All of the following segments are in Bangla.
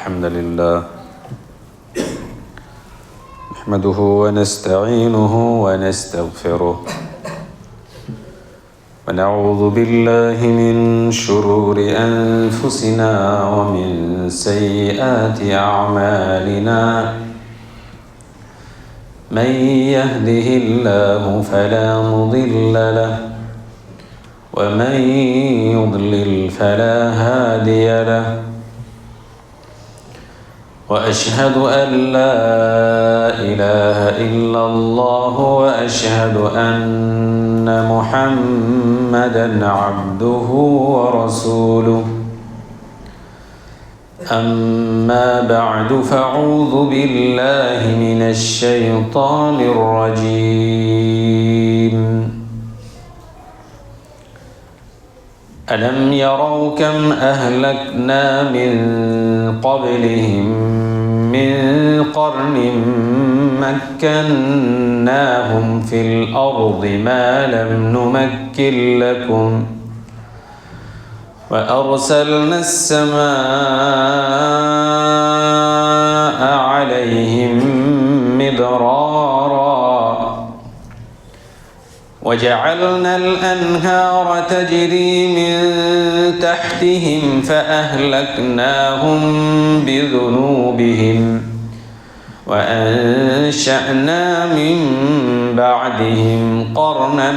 الحمد لله نحمده ونستعينه ونستغفره ونعوذ بالله من شرور أنفسنا ومن سيئات أعمالنا من يهده الله فلا مضل له ومن يضلل فلا هادي له وأشهد أن لا إله إلا الله وأشهد أن محمدًا عبده ورسوله أما بعد فأعوذ بالله من الشيطان الرجيم ألم يروا كم أهلكنا من قبلهم من قرن مكناهم في الأرض ما لم نمكن لكم وأرسلنا السماء عليهم مدرارا وجعلنا الأنهار تجري من تحتهم فأهلكناهم بذنوبهم وأنشأنا من بعدهم قرنا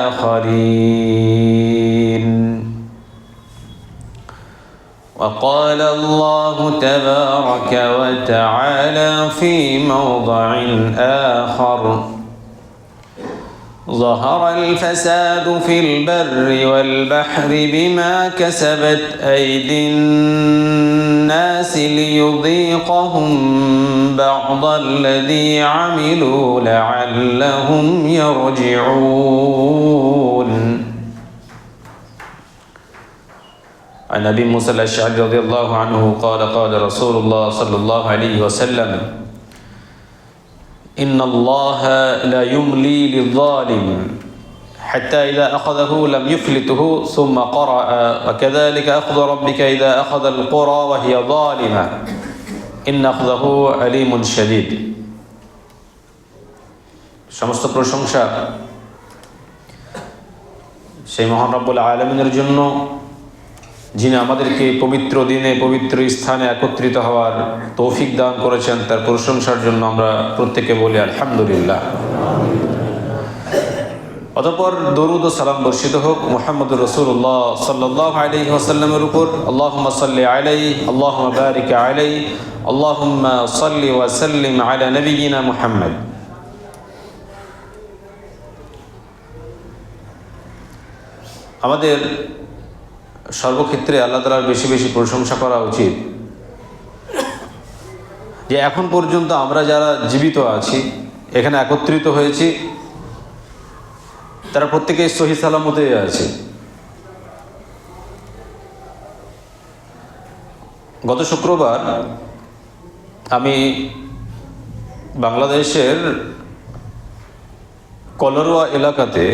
آخرين وقال الله تبارك وتعالى في موضع آخر ظهر الفساد في البر والبحر بما كسبت أيدي الناس ليذيقهم بعض الذي عملوا لعلهم يرجعون. عن أبي موسى الأشعري رضي الله عنه قال قال رسول الله صلى الله عليه وسلم إن الله لا يملي للظالم حتى إذا أخذه لم يفلته ثم قرأ وكذلك أخذ ربك إذا أخذ القرى وهي ظالمة إن أخذه أليم شديد. সমস্ত প্রশংসা সেই মহান রব্বুল আলামিনের জন্য যিনি আমাদেরকে পবিত্র দিনে পবিত্র স্থানে একত্রিত হওয়ার তৌফিক দান করেছেন, তার প্রশংসার জন্য আমরা প্রত্যেকে বলি আলহামদুলিল্লাহ। অতঃপর দরুদ ও সালাম বর্ষিত হোক মুহাম্মদুর রাসূলুল্লাহ সাল্লাল্লাহু আলাইহি ওয়াসাল্লামের উপর। আল্লাহুম্মা সাল্লি আলাইহি আল্লাহুম্মা বারিক আলাইহি আল্লাহুম্মা সাল্লি ওয়া সাল্লিম আলা নাবিয়িনা মুহাম্মদ। আমাদের সর্বক্ষেত্রে আল্লাহ তাআলার বেশি বেশি প্রশংসা করা উচিত যে এখন পর্যন্ত আমরা যারা জীবিত আছি, এখানে একত্রিত হয়েছি, তারা প্রত্যেকেই সহি সালামতে আছে। গত শুক্রবার আমি বাংলাদেশের কলরোয়া এলাকাতে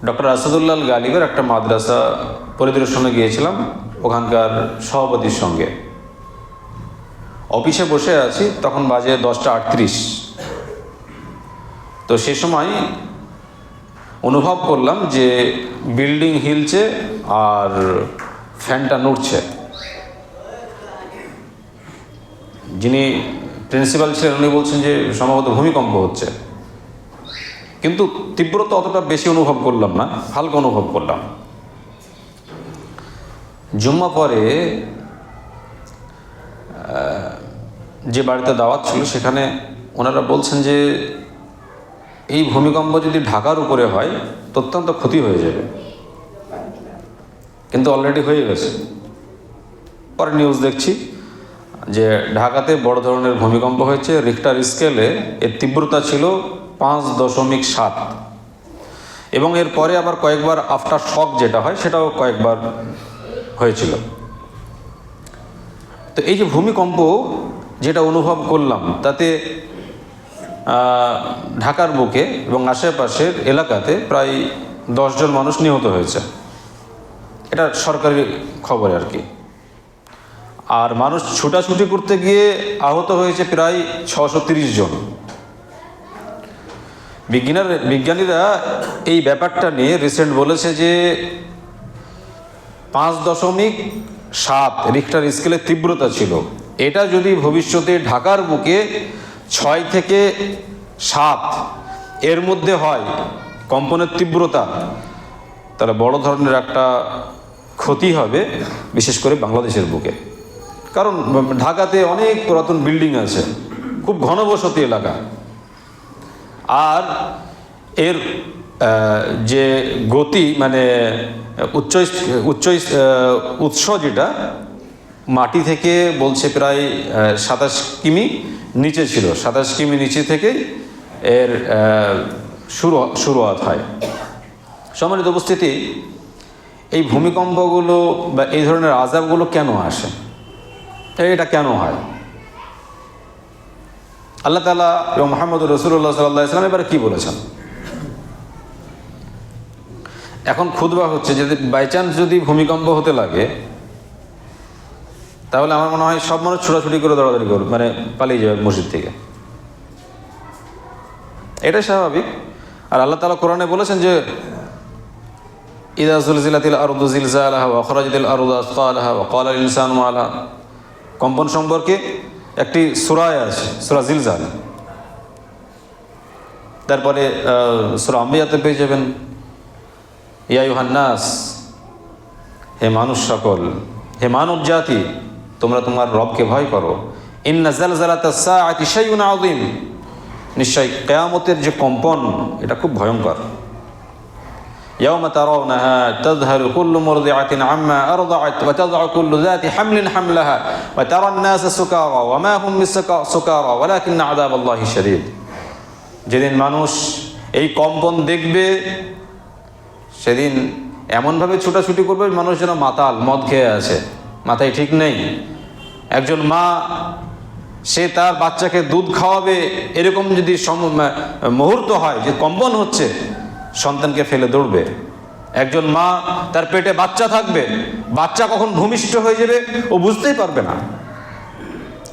ডক্টর আসাদুল্লাহ গালিবের একটা মাদ্রাসা পরিদর্শনে গিয়েছিলাম ওখানকার সভাপতির সঙ্গে। অফিসে বসে আছি, তখন বাজে 10:38। তো সে সময় অনুভব করলাম যে বিল্ডিং হিলছে আর ফ্যানটা নড়ছে। যিনি প্রিন্সিপাল ছিলেন উনি বলছেন যে সম্ভবত ভূমিকম্প হচ্ছে, কিন্তু তীব্রতা অতটা বেশি অনুভব করলাম না, হালকা অনুভব করলাম। জুম্মা পরে যে বাড়িতে দাওয়াত ছিল সেখানে ওনারা বলছেন যে এই ভূমিকম্প যদি ঢাকার উপরে হয় তো অত্যন্ত ক্ষতি হয়ে যাবে, কিন্তু অলরেডি হয়ে গেছে। পরে নিউজ দেখছি যে ঢাকাতে বড় ধরনের ভূমিকম্প হয়েছে, রিক্টার স্কেলে এর তীব্রতা ছিল 5.7 এবং এরপরে আবার কয়েকবার আফটার শক যেটা হয় সেটাও কয়েকবার হয়েছিল। তো এই যে ভূমিকম্প যেটা অনুভব করলাম তাতে ঢাকার বুকে এবং আশেপাশের এলাকাতে প্রায় 10 জন মানুষ নিহত হয়েছে। এটা সরকারি খবর আর কি। আর মানুষ ছুটাছুটি করতে গিয়ে আহত হয়েছে প্রায় 630 জন। বিজ্ঞানীরা এই ব্যাপারটা নিয়ে রিসেন্ট বলেছে যে 5.7 রিক্টার স্কেলের তীব্রতা ছিল। এটা যদি ভবিষ্যতে ঢাকার বুকে 6 থেকে 7 এর মধ্যে হয় কম্পনের তীব্রতা, তাহলে বড় ধরনের একটা ক্ষতি হবে, বিশেষ করে বাংলাদেশের বুকে। কারণ ঢাকাতে অনেক পুরাতন বিল্ডিং আছে, খুব ঘনবসতি এলাকা, আর এর যে গতি মানে উৎস যেটা মাটি থেকে বলছে প্রায় 27 কিমি নিচে ছিল। 27 কিমি নিচে থেকে এর শুরুয়াত হয়। সম্মানিত উপস্থিতি, এই ভূমিকম্পগুলো বা এই ধরনের আযাবগুলো কেন আসে, এটা কেন হয়? আল্লাহ তাআলা এবং মুহাম্মদ রাসূলুল্লাহ সাল্লাল্লাহু আলাইহি ওয়াসাল্লাম এবারে কি বলেছেন? এখন খুতবা হচ্ছে, যদি বাই চান্স যদি ভূমিকম্প হতে লাগে, তাহলে আমার মনে হয় সব মানুষ ছোটাছুটি করে দৌড়াদৌড়ি করবে, মানে পালিয়ে যাবে মসজিদ থেকে। এটাই স্বাভাবিক। আর আল্লাহ তাআলা কোরআনে বলেছেন যে ইযা যুলজিলাতিল আরদু জিলজালাহা ওয়া আখরাজাতিল আরদু আসকালাহা ওয়া ক্বালাল ইনসানু মা লাহা। কম্পন সম্পর্কে একটি সূরা আছে, সূরা জিলজাল। তারপরে সূরা আম্বিয়াতে পেয়ে যাবেন ইয়া আইয়ুহান নাস, হে মানুষ সকল, হে মানব জাতি, তোমরা তোমার রবকে ভয় করো। ইন্না জালজালাতাস সাআতি শাইউন আযীম, নিশ্চয় কিয়ামতের যে কম্পন এটা খুব ভয়ঙ্কর। ইয়াওমা তারাউনাহা তাযহালু কুল্লু মুরদিআতিন আম্মা আরদাআত ওয়া তাযউ কুল্লু যাতি হামলিন হামলাহা ওয়া তারান নাসা সুকারা ওয়া মা হুম বিসুকারা ওয়ালাকিন্না আযাবাল্লাহি শাদীদ। যেদিন মানুষ এই কম্পন দেখবে, সেদিন এমনভাবে ছুটাছুটি করবে মানুষ যেন মাতাল, মদ খেয়ে আছে, মাথায় ঠিক নেই। একজন মা, সে তার বাচ্চাকে দুধ খাওয়াবে, এরকম যদি মুহূর্ত হয় যে কম্পন হচ্ছে, সন্তানকে ফেলে দৌড়বে। একজন মা, তার পেটে বাচ্চা থাকবে, বাচ্চা কখন ভূমিষ্ঠ হয়ে যাবে ও বুঝতেই পারবে না।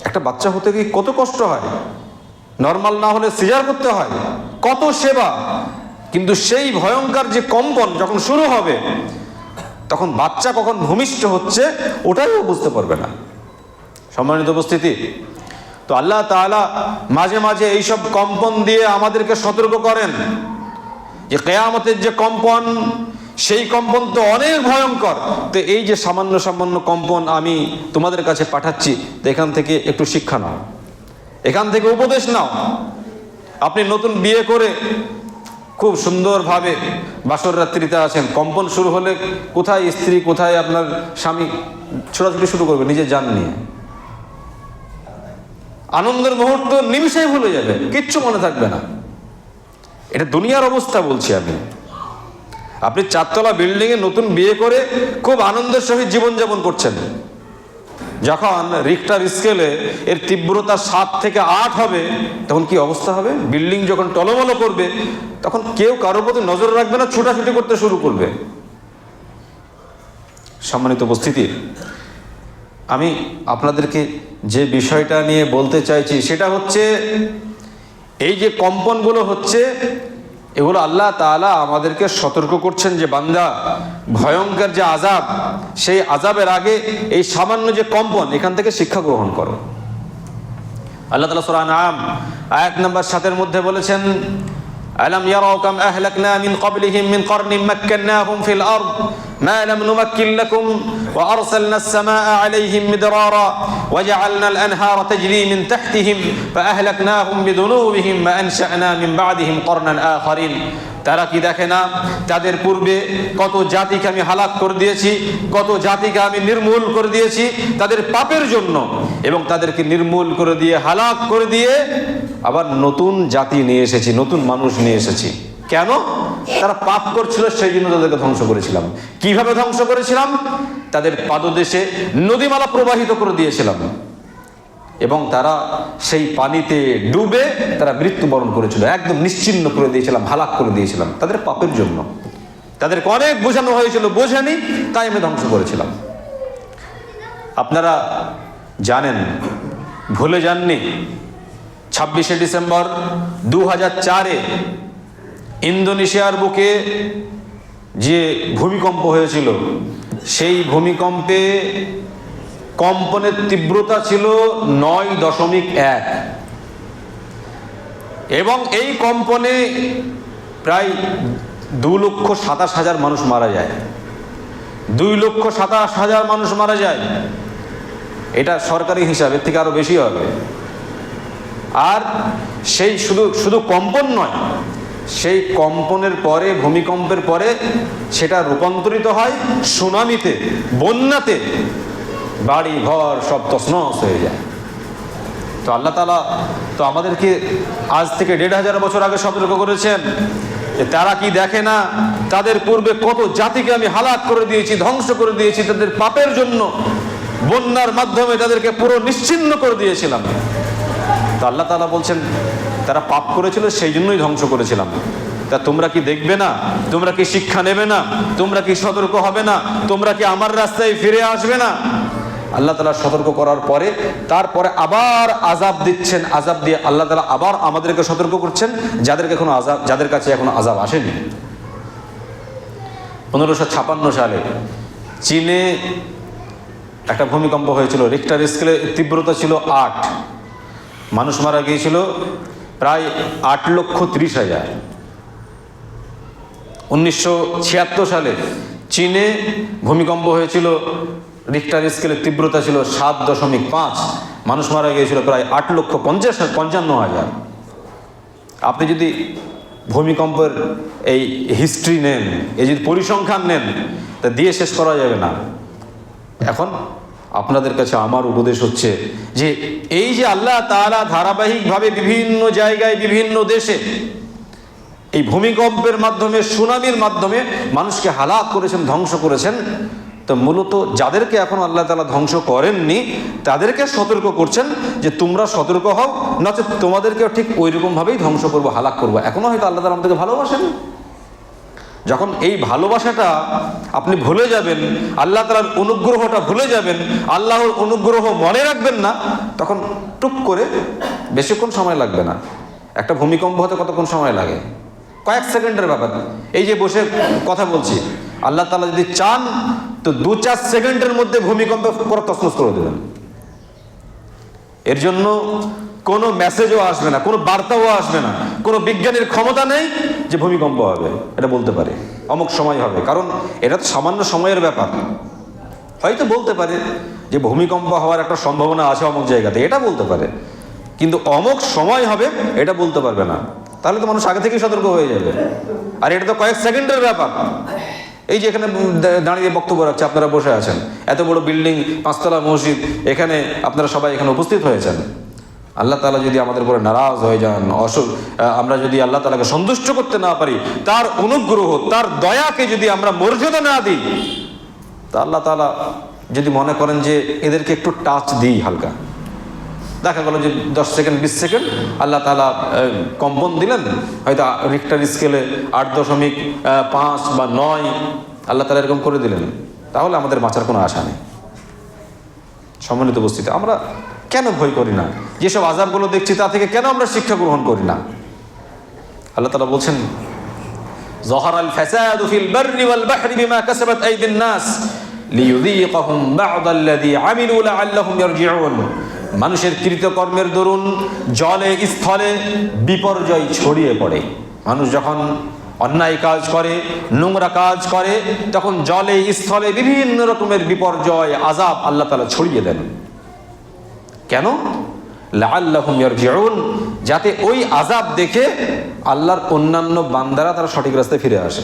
একটা বাচ্চা হতে গিয়ে কত কষ্ট হয়, নর্মাল না হলে সিজার করতে হয়, কত সেবা, কিন্তু সেই ভয়ঙ্কর যে কম্পন যখন শুরু হবে, তখন বাচ্চা কখন ভূমিষ্ঠ হচ্ছে ওটাইও বুঝতে পারবে না। সম্মানিত উপস্থিতি, তো আল্লাহ তাআলা মাঝে মাঝে এইসব কম্পন দিয়ে আমাদেরকে সতর্ক করেন যে কিয়ামতের যে কম্পন, সেই কম্পন তো অনেক ভয়ঙ্কর। তো এই যে সামান্য সামান্য কম্পন আমি তোমাদের কাছে পাঠাচ্ছি, তো এখান থেকে একটু শিক্ষা নাও, এখান থেকে উপদেশ নাও। আপনি নতুন বিয়ে করে খুব সুন্দরভাবে বাসর রাত্রিতে আছেন, কম্পন শুরু হলে কোথায় স্ত্রী, কোথায় আপনার স্বামী ছোটাছুটি শুরু করবে নিজের জান নিয়ে। আনন্দের মুহূর্ত নিমিষেই ভুলে যাবে, কিচ্ছু মনে থাকবে না। এটা দুনিয়ার অবস্থা বলছি আমি। আপনি 4 তলা বিল্ডিংয়ে নতুন বিয়ে করে খুব আনন্দের সহিত জীবনযাপন করছেন, যখন রিক্টার স্কেলে এর তীব্রতা 7 থেকে 8 হবে, তখন কি অবস্থা হবে? বিল্ডিং যখন টলমল করবে, তখন কেউ কারোর প্রতি নজর রাখবে না, ছোটাছুটি করতে শুরু করবে। সম্মানিত উপস্থিতি, আমি আপনাদেরকে যে বিষয়টা নিয়ে বলতে চাইছি সেটা হচ্ছে, এই যে কম্পনগুলো হচ্ছে, এগুলো আল্লাহ তাআলা আমাদেরকে সতর্ক করছেন যে বান্দা, ভয়ঙ্কর যে আযাব, সেই আযাবের আগে এই সামান্য যে কম্পন, এখান থেকে শিক্ষা গ্রহণ করো। আল্লাহ তাআলা সূরা আনআম আয়াত নাম্বার 7 মধ্যে বলেছেন, আলাম ইয়ারাউ কাম আহলাকনা মিন ক্বাবলিহিম মিন কারনিন মাক্কান্নাহুম ফিল আরদ মা লাম নুমাক্কিন লাকুম ওয়া আরসালনাস সামাআ আলাইহিম মিদরারা ওয়া জাআলনাল আনহারা তাজরি মিন তাহতিহিম ফাআহলাকনাহুম বিদুনুবিহিম ওয়া আনশা'না মিন বা'দিহিম কারনান আখারিন। তারা কি দেখে না, তাদের পূর্বে কত জাতিকে আমি হালাক করে দিয়েছি, কত জাতিকে আমি নির্মূল করে দিয়েছি তাদের পাপের জন্য, এবং তাদেরকে নির্মূল করে দিয়ে, হালাক করে দিয়ে আবার নতুন জাতি নিয়ে এসেছি, নতুন মানুষ নিয়ে এসেছি। কেন? তারা পাপ করছিল, সেই জন্য তাদেরকে ধ্বংস করেছিলাম। কিভাবে ধ্বংস করেছিলাম? তাদের পাদদেশে নদীমালা প্রবাহিত করে দিয়েছিলাম, এবং তারা সেই পানিতে ডুবে তারা মৃত্যুবরণ করেছিল, একদম নিশ্চিহ্ন করে দিয়েছিলাম, হালাক করে দিয়েছিলাম তাদের পাপের জন্য। তাদেরকে অনেক বোঝানো হয়েছিল, বোঝেনি, তাই আমি ধ্বংস করেছিলাম। আপনারা জানেন, ভুলে যাননি। 26শে ডিসেম্বর 2004-এ ইন্দোনেশিয়ার বুকে যে ভূমিকম্প হয়েছিল, সেই ভূমিকম্পে কম্পনের তীব্রতা ছিল 9.1 এবং এই কম্পনে প্রায় 2,27,000 মানুষ মারা যায়। 2,27,000 মানুষ মারা যায়। এটা সরকারি হিসাব, এর থেকে আরো বেশি হবে। আর সেই শুধু কম্পন নয়, সেই কম্পনের পরে, ভূমিকম্পের পরে সেটা রূপান্তরিত হয় সুনামিতে, বন্যাতে, বাড়ি ঘর সব তছনছ হয়ে যায়। তো আল্লাহ তাআলা তো আমাদেরকে আজ থেকে 1,500 বছর আগে সতর্ক করেছেন যে তারা কি দেখে না, তাদের পূর্বে কত জাতিকে আমি হালাক করে দিয়েছি, ধ্বংস করে দিয়েছি, তাদের পাপের জন্য বন্যার মাধ্যমে তাদেরকে পুরো নিশ্চিহ্ন করে দিয়েছিলাম। তো আল্লাহ তাআলা বলছেন তারা পাপ করেছিল, সেই জন্যই ধ্বংস করেছিলাম। তা তোমরা কি দেখবে না? তোমরা কি শিক্ষা নেবে না? তোমরা কি সতর্ক হবে না? তোমরা কি আমার রাস্তায় ফিরে আসবে না? আল্লাহ তাআলা সতর্ক করার পরে তারপরে আবার আযাব দিচ্ছেন। আযাব দিয়ে আল্লাহ তাআলা আবার আমাদেরকে সতর্ক করছেন যাদের কাছে এখনো আযাব আসেনি। 1556 সালে চীনে একটা ভূমিকম্প হয়েছিল। রিক্টার স্কেলে তীব্রতা ছিল 8। মানুষ মারা গিয়েছিল প্রায় 8,30,000। 1976 সালে চীনে ভূমিকম্প হয়েছিল, রিক্টার স্কেলের তীব্রতা ছিল 7.5। মানুষ মারা গিয়েছিল প্রায় 8,55,000। আপনি যদি ভূমিকম্পের এই হিস্ট্রি নেন, এই যদি পরিসংখ্যান নেন, তা দিয়ে শেষ করা যাবে না। এখন আপনাদের কাছে আমার উপদেশ হচ্ছে যে এই যে আল্লাহ তাআলা ধারাবাহিকভাবে বিভিন্ন জায়গায়, বিভিন্ন দেশে এই ভূমিকম্পের মাধ্যমে, সুনামির মাধ্যমে মানুষকে হালাক করেছেন, ধ্বংস করেছেন, তো মূলত যাদেরকে এখন আল্লাহ তাআলা ধ্বংস করেননি তাদেরকে সতর্ক করছেন যে তোমরা সতর্ক হও, নচেৎ তোমাদেরকেও ঠিক ওই রকমভাবেই ধ্বংস করবো, হালাক করবো। এখনো হয়তো আল্লাহ তাআলা আমাদেরকে ভালোবাসেন। যখন এই ভালোবাসাটা আপনি ভুলে যাবেন, আল্লাহ তাআলার অনুগ্রহটা ভুলে যাবেন, আল্লাহর অনুগ্রহ মনে রাখবেন না, তখন টুক করে, বেশিক্ষণ সময় লাগবে না। একটা ভূমিকম্প হতে কতক্ষণ সময় লাগে? কয়েক সেকেন্ডের ব্যাপার। এই যে বসে কথা বলছি, আল্লাহ তাআলা যদি চান তো 2-4 সেকেন্ডের মধ্যে ভূমিকম্প পুরো তছনছ করে দেবেন। এর জন্য কোনো মেসেজও আসবে না, কোনো বার্তাও আসবে না, কোনো বিজ্ঞানীর ক্ষমতা নেই যে ভূমিকম্প হবে। এটা বলতে পারে অমুক সময় হবে, কারণ এটা তো সামান্য সময়ের ব্যাপার। হয়তো বলতে পারে যে ভূমিকম্প হওয়ার একটা সম্ভাবনা আছে অমুক জায়গাতে, এটা বলতে পারে, কিন্তু অমুক সময় হবে এটা বলতে পারবে না। তাহলে তো মানুষ আগে থেকেই সতর্ক হয়ে যাবে। আর এটা তো কয়েক সেকেন্ডের ব্যাপার। এই যে এখানে দাঁড়িয়ে বক্তব্য রাখছে, আপনারা বসে আছেন, এত বড় বিল্ডিং, 5তলা মসজিদ, এখানে আপনারা সবাই এখানে উপস্থিত হয়েছেন। আল্লাহ তাআলা যদি আমাদের উপরে নারাজ হয়ে যান, আমরা যদি আল্লাহ তাআলাকে সন্তুষ্ট করতে না পারি, তার অনুগ্রহ, তার দয়াকে যদি আমরা মর্যাদা না দিই, তা আল্লাহ তাআলা যদি মনে করেন যে এদেরকে একটু টাচ দিই হালকা, দেখা গেল যে 10 সেকেন্ড 20 সেকেন্ড আল্লাহ তাআলা কম্পন দিলেন, হয়তো রিক্টার স্কেলে 8.5 বা 9 আল্লাহ তাআলা এরকম করে দিলেন, তাহলে আমাদের বাঁচার কোনো আশা নেই। সম্মানিত উপস্থিতি, আমরা কেন ভয় করি না? যেসব আযাবগুলো দেখছি তা থেকে কেন আমরা শিক্ষা গ্রহণ করি না? আল্লাহ তাআলা বলছেন, যাহারাল ফাসাদু ফিল বাররি ওয়াল বাহরি বিমা কাসাবাত আইদিন নাস লিইযীকাহুম বা'দাল্লাযী আমিলু লাআল্লাহুম ইয়ারজিউন। মানুষের কৃতকর্মের দরুন জলে স্থলে বিপর্যয় ছড়িয়ে পড়ে। মানুষ যখন অন্যায় কাজ করে, নোংরা কাজ করে, তখন জলে স্থলে বিভিন্ন রকমের বিপর্যয়, আযাব আল্লাহ তাআলা ছড়িয়ে দেন। কেন? লাআল্লাহুম ইয়ারজিউন, যাতে ওই আযাব দেখে আল্লাহর অন্যান্য বান্দারা তারা সঠিক রাস্তায় ফিরে আসে।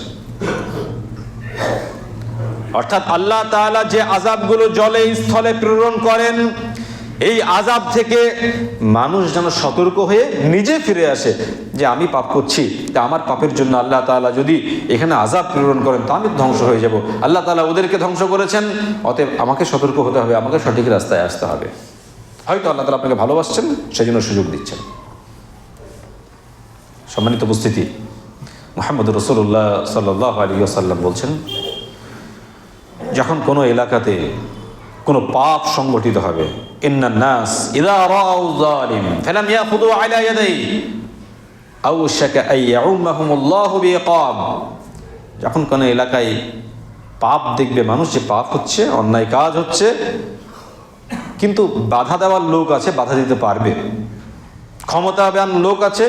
অর্থাৎ আল্লাহ তাআলা যে আযাবগুলো জলে স্থলে প্রেরণ করেন, এই আযাব থেকে মানুষ যেন সতর্ক হয়ে নিজে ফিরে আসে যে আমি পাপ করছি, তা আমার পাপের জন্য আল্লাহ তাআলা যদি এখানে আযাব প্রেরণ করেন তা আমি ধ্বংস হয়ে যাব। আল্লাহ তাআলা ওদেরকে ধ্বংস করেছেন, অতএব আমাকে সতর্ক হতে হবে, আমাকে সঠিক রাস্তায় আসতে হবে। হয়তো আল্লাহ তাআলা আপনাকে ভালোবাসছেন, সেই জন্য সুযোগ দিচ্ছেন। সম্মানিত উপস্থিতি, মুহাম্মদ রাসূলুল্লাহ সাল্লাল্লাহু আলাইহি ওয়াসাল্লাম বলছেন, যখন কোনো এলাকাতে কোনো পাপ সংগঠিত হবে। ইন্নান নাস ইযা রাউ যালিম ফালাম ইয়াখুযু আলা ইয়াদাইহি আওশাকা আন ইয়াউমাহুমুল্লাহু বিইকাব। যখন কোনো এলাকায় পাপ দেখবে মানুষ, যে পাপ হচ্ছে, অন্যায় কাজ হচ্ছে, কিন্তু বাধা দেওয়ার লোক আছে, বাধা দিতে পারবে, ক্ষমতাবান লোক আছে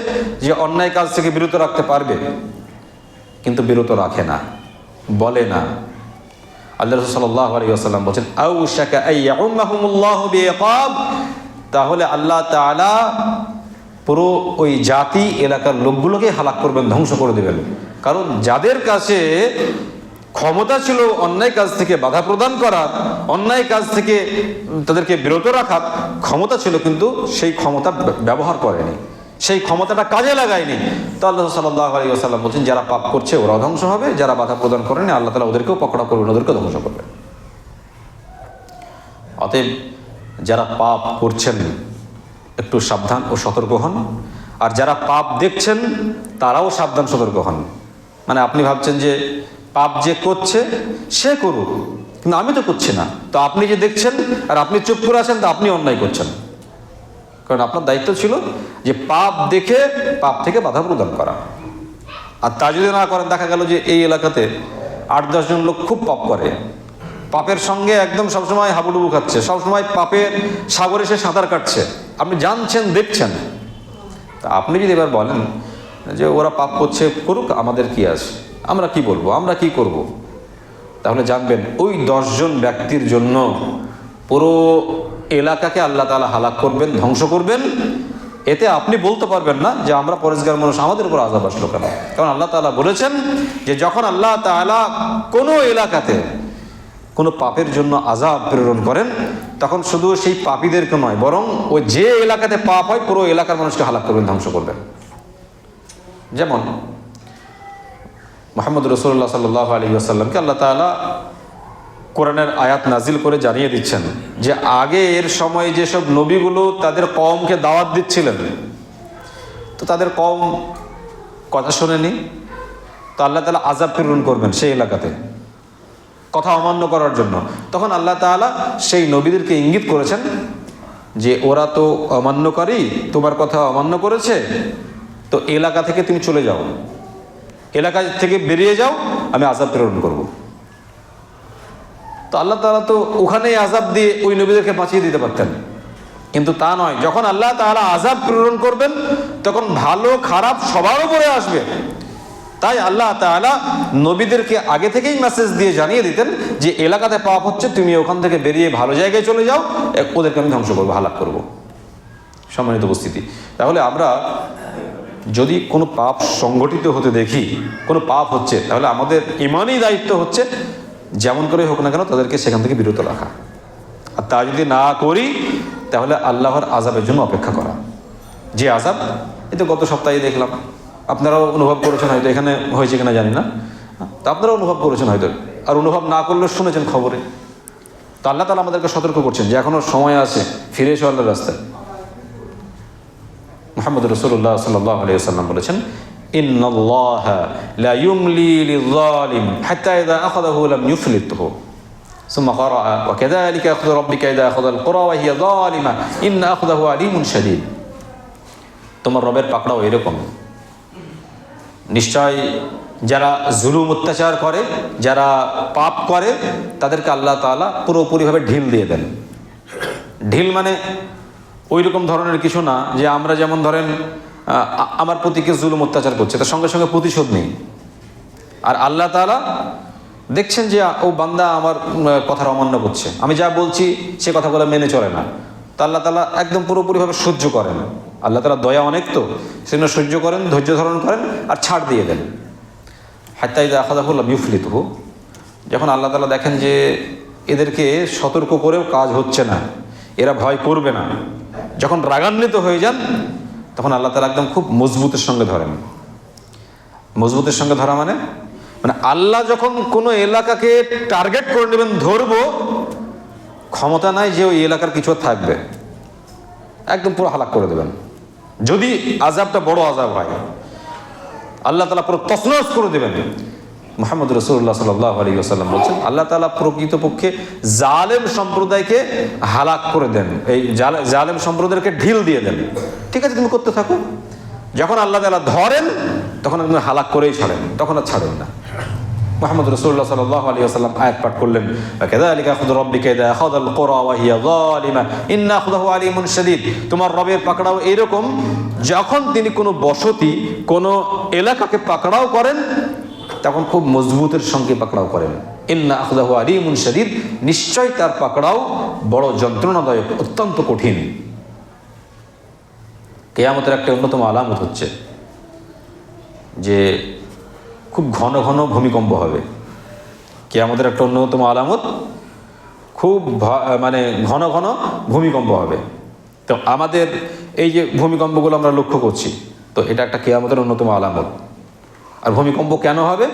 যে অন্যায় কাজ থেকে বিরত রাখতে পারবে, কিন্তু বিরত রাখে না, বলে না। আল্লাহ রাসূল সাল্লাল্লাহু আলাইহি ওয়াসাল্লাম বলেন আওশাকা আন ইয়াউমাহুমুল্লাহু বিইকাব, তাহলে আল্লাহ তাআলা পুরো ওই জাতি এলাকার লোকগুলোকে হালাক করবেন, ধ্বংস করে দেবেন। কারণ যাদের কাছে ক্ষমতা ছিল অন্যায় কাজ থেকে বাধা প্রদান করার, অন্যায় কাজ থেকে তাদেরকে বিরত রাখার ক্ষমতা ছিল, কিন্তু সেই ক্ষমতা ব্যবহার করেনি, সেই ক্ষমতাটা কাজে লাগায়নি। তো আল্লাহ সাল্লাল্লাহু আলাইহি ওয়াসাল্লাম বলছেন যারা পাপ করছে ওরা ধ্বংস হবে, যারা বাধা প্রদান করেনি আল্লাহ তাআলা ওদেরকেও পকড়া করবেন, ওদেরকেও ধ্বংস করবেন। অতএব যারা পাপ করছেন একটু সাবধান ও সতর্ক হন, আর যারা পাপ দেখছেন তারাও সাবধান সতর্ক হন। মানে আপনি ভাবছেন যে পাপ যে করছে সে করুক, কিন্তু আমি তো করছি না, তো আপনি যে দেখছেন আর আপনি চুপ করে আছেন, তো আপনি অন্যায় করছেন। কারণ আপনার দায়িত্ব ছিল যে পাপ দেখে পাপ থেকে বাধা প্রদান করা। আর তা যদি না করেন, দেখা গেল যে এই এলাকাতে 8-10 জন লোক খুব পাপ করে, পাপের সঙ্গে একদম সবসময় হাবুডুবু খাচ্ছে, সবসময় পাপের সাগরে সে সাঁতার কাটছে, আপনি জানছেন, দেখছেন। তা আপনি যদি এবার বলেন যে ওরা পাপ করছে, করুক, আমাদের কি আছে, আমরা কি বলবো, আমরা কি করব, তাহলে জানবেন ওই 10 জন ব্যক্তির জন্য পুরো এলাকাকে আল্লাহ তাআলা হালাক করবেন, ধ্বংস করবেন। এতে আপনি বলতে পারবেন না যে আমরা পরেশগার মানুষ, আমাদের উপর আযাব আসলো কেন। কারণ আল্লাহ তাআলা বলেছেন যে যখন আল্লাহ তাআলা কোনো এলাকাতে কোনো পাপের জন্য আযাব প্রেরণ করেন, তখন শুধু সেই পাপীদেরকে নয়, বরং ওই যে এলাকাতে পাপ হয় পুরো এলাকার মানুষকে হালাক করবেন, ধ্বংস করবেন। যেমন মুহাম্মদ রাসূলুল্লাহ সাল্লাল্লাহু আলাইহি ওয়াসাল্লামকে আল্লাহ তাআলা কোরআনের আয়াত নাজিল করে জানিয়ে দিচ্ছেন যে আগের সময় যেসব নবীগুলো তাদের কওমকে দাওয়াত দিচ্ছিলেন, তো তাদের কওম কথা শোনেনি, তো আল্লাহ তাআলা আযাব প্রেরণ করবেন সেই এলাকাতে কথা অমান্য করার জন্য। তখন আল্লাহ তাআলা সেই নবীদেরকে ইঙ্গিত করেছেন যে ওরা তো অমান্যকারী, তোমার কথা অমান্য করেছে, তো এলাকা থেকে তুমি চলে যাও, এলাকা থেকে বেরিয়ে যাও, আমি আযাব প্রেরণ করব। তো আল্লাহ তাআলা তো ওখানেই আযাব দিয়ে ওই নবীদেরকে বাঁচিয়ে দিতে পারতেন, কিন্তু তা নয়। যখন আল্লাহ তাআলা আযাব প্রেরণ করবেন তখন ভালো খারাপ সবার উপরে আসবে। তাই আল্লাহ তাআলা নবীদেরকে আগে থেকেই মেসেজ দিয়ে জানিয়ে দিতেন যে এলাকাতে পাপ হচ্ছে, তুমি ওখান থেকে বেরিয়ে ভালো জায়গায় চলে যাও, ওদেরকে আমি ধ্বংস করবো, হালাক করব। সম্মানিত উপস্থিতি, তাহলে আমরা যদি কোনো পাপ সংগঠিত হতে দেখি, কোনো পাপ হচ্ছে, তাহলে আমাদের ইমানই দায়িত্ব হচ্ছে যেমন করে হোক না কেন তাদেরকে সেখান থেকে বিরত রাখা। আর তা যদি না করি তাহলে আল্লাহর আযাবের জন্য অপেক্ষা করা। যে আযাব, এই তো গত সপ্তাহে দেখলাম, আপনারাও অনুভব করেছেন হয়তো, এখানে হয়েছে কিনা জানি না, তা আপনারাও অনুভব করেছেন হয়তো, আর অনুভব না করলেও শুনেছেন খবরে। তো আল্লাহ তাআলা আমাদেরকে সতর্ক করছেন যে এখনো সময় আছে, ফিরে এসো আল্লাহর রাস্তায়। মুহাম্মদ রাসূলুল্লাহ সাল্লাল্লাহু আলাইহি ওয়াসাল্লাম বলেছেন ইন্নাল্লাহা লা ইউমলি লিয-যালিম হাত্তা ইযা আখাযাহু লাম ইউফলিতহু সুম্মা ক্বারাআ ওয়া কাযালিকা আখযু রাব্বিকা ইযা আখাযাল কুরা ওয়া হিয়া যালিমা ইন্না আখযাহু আলীমুন শাদীদ। তোমার রবের পাকড়াও এরকম, নিশ্চয় যারা জুলুম অত্যাচার করে, যারা পাপ করে, তাদেরকে আল্লাহ তাআলা পুরোপুরিভাবে ঢিল দিয়ে দেন। ঢিল মানে ওই রকম ধরনের কিছু না যে আমরা যেমন ধরেন আমার প্রতি কেউ জুলুম অত্যাচার করছে, তার সঙ্গে সঙ্গে প্রতিশোধ নেই। আর আল্লাহ তাআলা দেখছেন যে ও বান্দা আমার কথার অমান্য করছে, আমি যা বলছি সে কথাগুলো মেনে চলে না, তা আল্লাহ তাআলা একদম পুরোপুরিভাবে সহ্য করেন। আল্লাহ তাআলা দয়া অনেক, তো সেজন্য সহ্য করেন, ধৈর্য ধারণ করেন আর ছাড় দিয়ে দেন। হাত্তা ইযা আখাযাহু লাম ইউফলিতহু, যখন আল্লাহ তাআলা দেখেন যে এদেরকে সতর্ক করেও কাজ হচ্ছে না, এরা ভয় করবে না, যখন রাগান্বিত হয়ে যান, তখন আল্লাহ তাআলা একদম খুব মজবুতের সঙ্গে ধরেন। মজবুতের সঙ্গে ধরা মানে আল্লাহ যখন কোনো এলাকাকে টার্গেট করে নেবেন, ধরবো, ক্ষমতা নাই যে ওই এলাকার কিছু থাকবে, একদম পুরো হালাক করে দেবেন। যদি আযাবটা বড় আযাব হয়, আল্লাহ তাআলা পুরো তছনছ করে দেবেন। মুহাম্মদ রাসূলুল্লাহ সাল্লাল্লাহু আলাইহি ওয়াসাল্লাম বলছেন, আল্লাহ তাআলা প্রকৃতপক্ষে জালেম সম্প্রদায়কে হালাক করে দেন, এই জালেম সম্প্রদায়কে ঢিল দিয়ে দেন। ঠিক আছে, তুমি করতে থাকো, যখন আল্লাহ তাআলা ধরেন তখন আপনি হালাক করেই ছাড়েন, তখন আর ছাড়েন না। মুহাম্মদ রাসূলুল্লাহ সাল্লাল্লাহু আলাইহি ওয়াসাল্লাম আয়াত পাঠ করলেন, কাযালিকা আখযু রাব্বিকা ইযা আখাযাল কুরা ওয়া হিয়া যালিমা ইন্না আখযাহু আলীমুন শাদীদ। তোমার রবের পাকড়াও এরকম, যখন তিনি কোনো বসতি, কোনো এলাকাকে পাকড়াও করেন তখন খুব মজবুতের সঙ্গে পাকড়াও করেন। ইন্না আখযাহু আলীমুন শাদীদ, নিশ্চয় তার পাকড়াও বড় যন্ত্রণাদায়ক, অত্যন্ত কঠিন। কিয়ামতের একটা অন্যতম আলামত হচ্ছে যে খুব ঘন ঘন ভূমিকম্প হবে। কিয়ামতের একটা অন্যতম আলামত, খুব মানে ঘন ঘন ভূমিকম্প হবে। তো আমাদের এই যে ভূমিকম্পগুলো আমরা লক্ষ্য করছি, তো এটা একটা কিয়ামতের অন্যতম আলামত। আর ভূমিকম্প কেন হবে?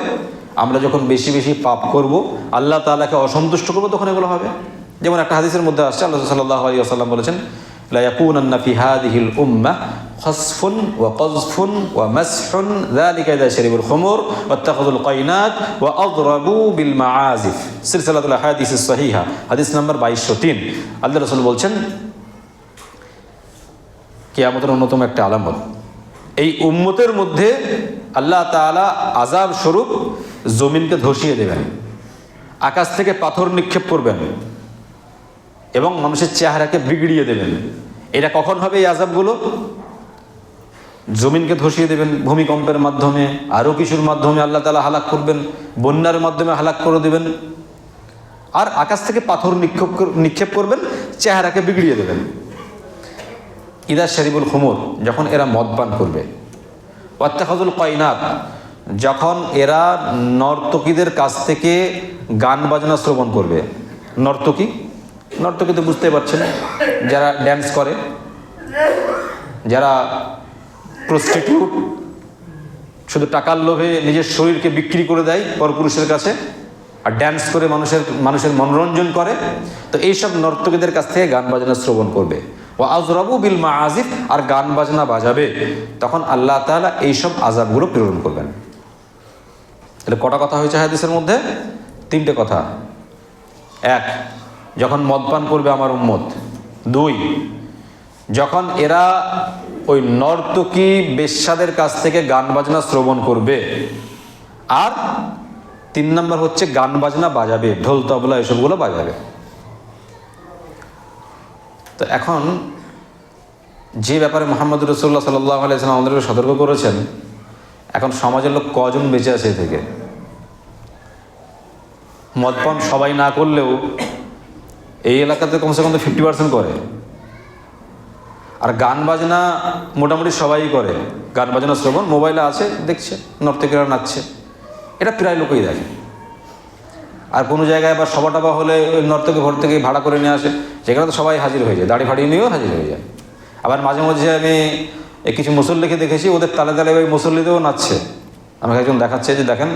আমরা যখন বেশি বেশি পাপ করব, আল্লাহ তাআলাকে অসন্তুষ্ট করবো, তখন এগুলো হবে। যেমন একটা হাদিসের মধ্যে আসছে, আল্লাহ সাল্লাল্লাহু আলাইহি ওয়াসাল্লাম বলেছেন, লা ইয়াকুনান্না ফি হাযিহিল উম্মাহ খাসফুন ওয়া কাযফুন ওয়া মাসহুন যালিকা ইযা শারিবুল খুমুর ওয়াত্তাখাযুল কায়নাত ওয়া আযরাবু বিল মাআজিফ। সিলসিলাতুল আহাদিসিস সহিহা, হাদিস নাম্বার 2203। আল্লাহ রাসূল বলছেন, কিয়ামতের অন্যতম একটা আলামত, এই উম্মতের মধ্যে আল্লাহ তাআলা আযাব স্বরূপ জমিনকে ধসিয়ে দেবেন, আকাশ থেকে পাথর নিক্ষেপ করবেন এবং মানুষের চেহারাকে বিগড়িয়ে দেবেন। এটা কখন হবে এই আযাবগুলো? জমিনকে ধসিয়ে দেবেন ভূমিকম্পের মাধ্যমে, আরও কিছুর মাধ্যমে আল্লাহ তাআলা হালাক করবেন, বন্যার মাধ্যমে হালাক করে দেবেন, আর আকাশ থেকে পাথর নিক্ষেপ করবেন, চেহারাকে বিগড়িয়ে দেবেন। ইদা শারিবুল খুমুর, যখন এরা মদ পান করবে। ওয়াত্তাখাযুল কায়নাত, যখন এরা নর্তকীদের কাছ থেকে গান বাজনা শ্রবণ করবে। নর্তকী তো বুঝতে পারছেন, যারা ড্যান্স করে, যারা প্রস্টিটিউট, শুধু টাকার লোভে নিজের শরীরকে বিক্রি করে দেয় পরপুরুষের কাছে, আর ড্যান্স করে মানুষের মনোরঞ্জন করে। তো এইসব নর্তকীদের কাছ থেকে গান বাজনা শ্রবণ করবে। ওয়া আযরাবু বিল মাআজিফ, আর গান বাজনা বাজাবে, তখন আল্লাহ তাআলা এইসব আযাবগুলো প্রেরণ করবেন। তাহলে কটা কথা হয়েছে হাদিসের মধ্যে? 3টে কথা। 1, যখন মদ পান করবে আমার উম্মত। 2, যখন এরা ওই নর্তকী বেশ্যাদের কাছ থেকে গান বাজনা শ্রবণ করবে। আর 3 নম্বর হচ্ছে গান বাজনা বাজাবে, ঢোল তবলা এসবগুলো বাজাবে। তো এখন যে ব্যাপারে মুহাম্মদ রাসূলুল্লাহ সাল্লাল্লাহু আলাইহি ওয়াসাল্লাম আমাদেরকে সতর্ক করেছেন, এখন সমাজের লোক কজন বেঁচে আছে এ থেকে? মদপান সবাই না করলেও এই এলাকাতে কমসে কম 50% করে। আর গান বাজনা মোটামুটি সবাই করে, গান বাজনা শ্রবণ মোবাইলে আছে, দেখছে নর্তকীরা নাচছে, এটা প্রায় লোকই দেখে। আর কোনো জায়গায় আবার সভা টভা হলে ওই নর্তকী ঘর থেকে ভাড়া করে নিয়ে আসে, সেখানে তো সবাই হাজির হয়ে যায়, দাড়ি ফাড়ি নিয়েও হাজির হয়ে যায়। আবার মাঝে মাঝে আমি কিছু মুসল্লিকে দেখেছি, ওদের তালে তালে ওই মুসল্লিতেও নাচছে। আমাকে একজন দেখাচ্ছে যে দেখেন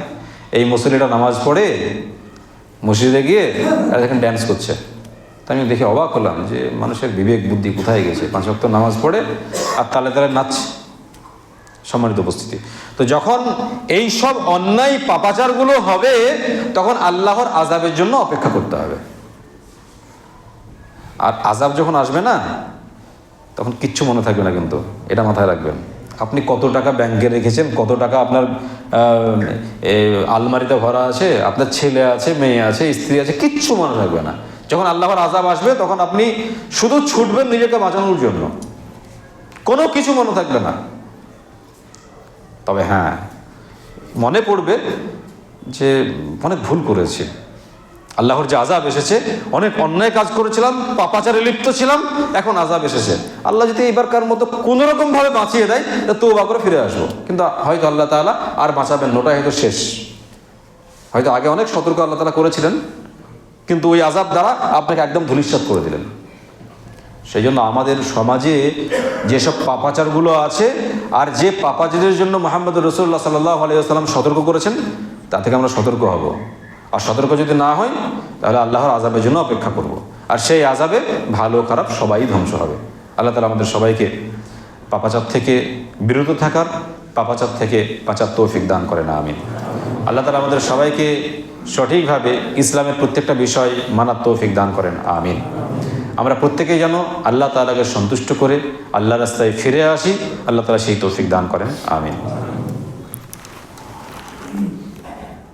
এই মুসল্লিটা নামাজ পড়ে মসজিদে গিয়ে আর দেখেন ড্যান্স করছে। তা আমি দেখে অবাক হলাম যে মানুষের বিবেক বুদ্ধি কোথায় গেছে, 5 ওয়াক্ত নামাজ পড়ে আর তালে তালে নাচছে। সম্মানিত উপস্থিতি, তো যখন এই সব অন্যায় পাপাচারগুলো হবে, তখন আল্লাহর আযাবের জন্য অপেক্ষা করতে হবে। আর আযাব যখন আসবে না, তখন কিচ্ছু মনে থাকবে না, কিন্তু এটা মাথায় রাখবেন। আপনি কত টাকা ব্যাংকে রেখেছেন, কত টাকা আপনার আলমারিতে ভরা আছে, আপনার ছেলে আছে, মেয়ে আছে, স্ত্রী আছে, কিচ্ছু মনে থাকবে না। যখন আল্লাহর আযাব আসবে, তখন আপনি শুধু ছুটবেন নিজেকে বাঁচানোর জন্য, কোনো কিছু মনে থাকবে না। তবে হ্যাঁ, মনে পড়বে যে অনেক ভুল করেছি, আল্লাহর যে আযাব এসেছে, অনেক অন্যায় কাজ করেছিলাম, পাপাচারে লিপ্ত ছিলাম, এখন আযাব এসেছে। আল্লাহ যদি এবারকার মতো কোনো রকম ভাবে বাঁচিয়ে দেয়, তা তওবা করে ফিরে আসবো। কিন্তু হয়তো আল্লাহ তাআলা আর বাঁচাবেন না, ওটাই হয়তো শেষ। হয়তো আগে অনেক সতর্ক আল্লাহ তাআলা করেছিলেন, কিন্তু ওই আযাব দ্বারা আপনাকে একদম ধূলিসাৎ করে দিলেন। সেই জন্য আমাদের সমাজে যেসব পাপাচারগুলো আছে, আর যে পাপাচারের জন্য মুহাম্মদ রাসূলুল্লাহ সাল্লাল্লাহু আলাইহি ওয়াসাল্লাম সতর্ক করেছেন, তা থেকে আমরা সতর্ক হব। আর সতর্ক যদি না হয়, তাহলে আল্লাহর আযাবের জন্য অপেক্ষা করব। আর সেই আযাবে ভালো খারাপ সবাই ধ্বংস হবে। আল্লাহ তাআলা আমাদের সবাইকে পাপাচার থেকে বিরত থাকার, পাপাচার থেকে বাঁচার তৌফিক দান করেন, আমিন। আল্লাহ তাআলা আমাদের সবাইকে সঠিকভাবে ইসলামের প্রত্যেকটা বিষয় মানার তৌফিক দান করেন, আমিন। আমরা প্রত্যেকেই যেন আল্লাহ তাআলাকে সন্তুষ্ট করে আল্লাহর রাস্তায় ফিরে আসি, আল্লাহ তাআলা সেই তৌফিক দান করেন, আমিন।